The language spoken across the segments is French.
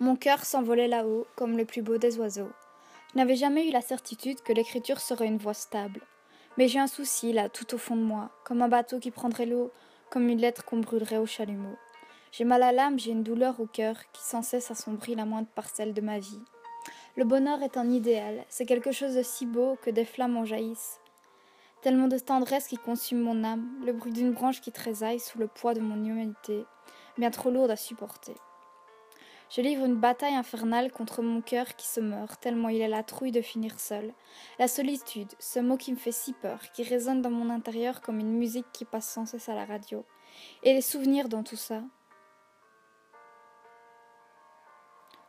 Mon cœur s'envolait là-haut, comme le plus beau des oiseaux. Je n'avais jamais eu la certitude que l'écriture serait une voie stable. Mais j'ai un souci, là, tout au fond de moi, comme un bateau qui prendrait l'eau, comme une lettre qu'on brûlerait au chalumeau. J'ai mal à l'âme, j'ai une douleur au cœur, qui sans cesse assombrit la moindre parcelle de ma vie. Le bonheur est un idéal, c'est quelque chose de si beau que des flammes en jaillissent. Tellement de tendresse qui consume mon âme, le bruit d'une branche qui tressaille sous le poids de mon humanité, bien trop lourde à supporter. Je livre une bataille infernale contre mon cœur qui se meurt, tellement il a la trouille de finir seul. La solitude, ce mot qui me fait si peur, qui résonne dans mon intérieur comme une musique qui passe sans cesse à la radio. Et les souvenirs dans tout ça.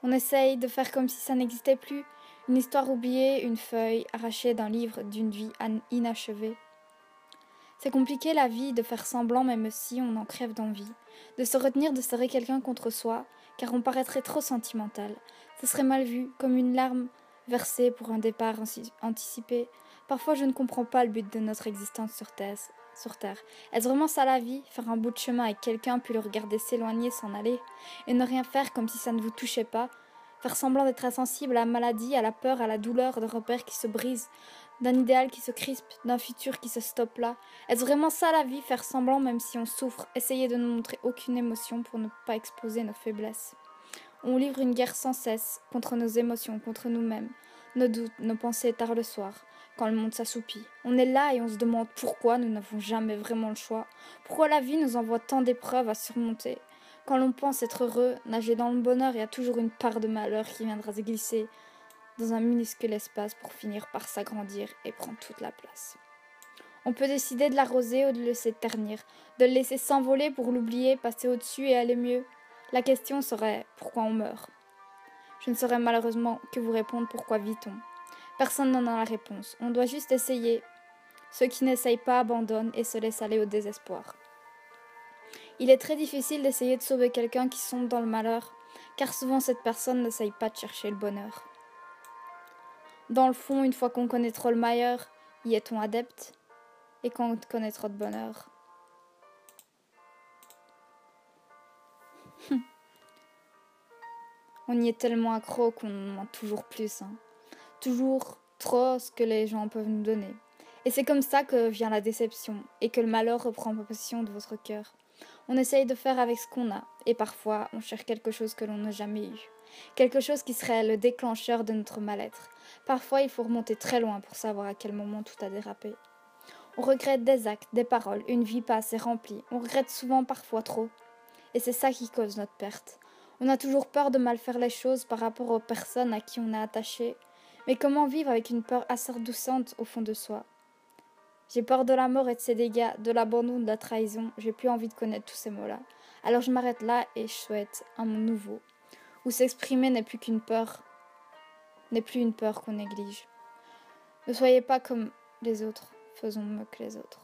On essaye de faire comme si ça n'existait plus, une histoire oubliée, une feuille arrachée d'un livre d'une vie inachevée. C'est compliqué la vie de faire semblant même si on en crève d'envie, de se retenir de serrer quelqu'un contre soi, car on paraîtrait trop sentimental. Ce serait mal vu, comme une larme versée pour un départ anticipé. Parfois je ne comprends pas le but de notre existence sur Terre. Est-ce vraiment ça la vie, faire un bout de chemin avec quelqu'un puis le regarder s'éloigner, s'en aller, et ne rien faire comme si ça ne vous touchait pas, faire semblant d'être insensible à la maladie, à la peur, à la douleur, de repères qui se brisent, d'un idéal qui se crispe, d'un futur qui se stoppe là. Est-ce vraiment ça la vie, faire semblant même si on souffre, essayer de ne montrer aucune émotion pour ne pas exposer nos faiblesses. On livre une guerre sans cesse contre nos émotions, contre nous-mêmes, nos doutes, nos pensées tard le soir, quand le monde s'assoupit. On est là et on se demande pourquoi nous n'avons jamais vraiment le choix, pourquoi la vie nous envoie tant d'épreuves à surmonter. Quand l'on pense être heureux, nager dans le bonheur, il y a toujours une part de malheur qui viendra se glisser dans un minuscule espace pour finir par s'agrandir et prendre toute la place. On peut décider de l'arroser ou de le laisser ternir, de le laisser s'envoler pour l'oublier, passer au-dessus et aller mieux. La question serait pourquoi on meurt. Je ne saurais malheureusement que vous répondre pourquoi vit-on. Personne n'en a la réponse, on doit juste essayer. Ceux qui n'essayent pas abandonnent et se laissent aller au désespoir. Il est très difficile d'essayer de sauver quelqu'un qui sombre dans le malheur, car souvent cette personne n'essaye pas de chercher le bonheur. Dans le fond, une fois qu'on connaît trop le malheur, y est-on adepte? Et quand on connaît trop de bonheur? On y est tellement accro qu'on en demande toujours plus. Toujours trop ce que les gens peuvent nous donner. Et c'est comme ça que vient la déception, et que le malheur reprend possession de votre cœur. On essaye de faire avec ce qu'on a, et parfois on cherche quelque chose que l'on n'a jamais eu. Quelque chose qui serait le déclencheur de notre mal-être. Parfois il faut remonter très loin pour savoir à quel moment tout a dérapé. On regrette des actes, des paroles, une vie pas assez remplie. On regrette souvent parfois trop. Et c'est ça qui cause notre perte. On a toujours peur de mal faire les choses par rapport aux personnes à qui on est attaché. Mais comment vivre avec une peur assourdissante au fond de soi? J'ai peur de la mort et de ses dégâts, de l'abandon, de la trahison. J'ai plus envie de connaître tous ces mots-là. Alors je m'arrête là et je souhaite un monde nouveau, où s'exprimer n'est plus une peur qu'on néglige. Ne soyez pas comme les autres, faisons mieux que les autres.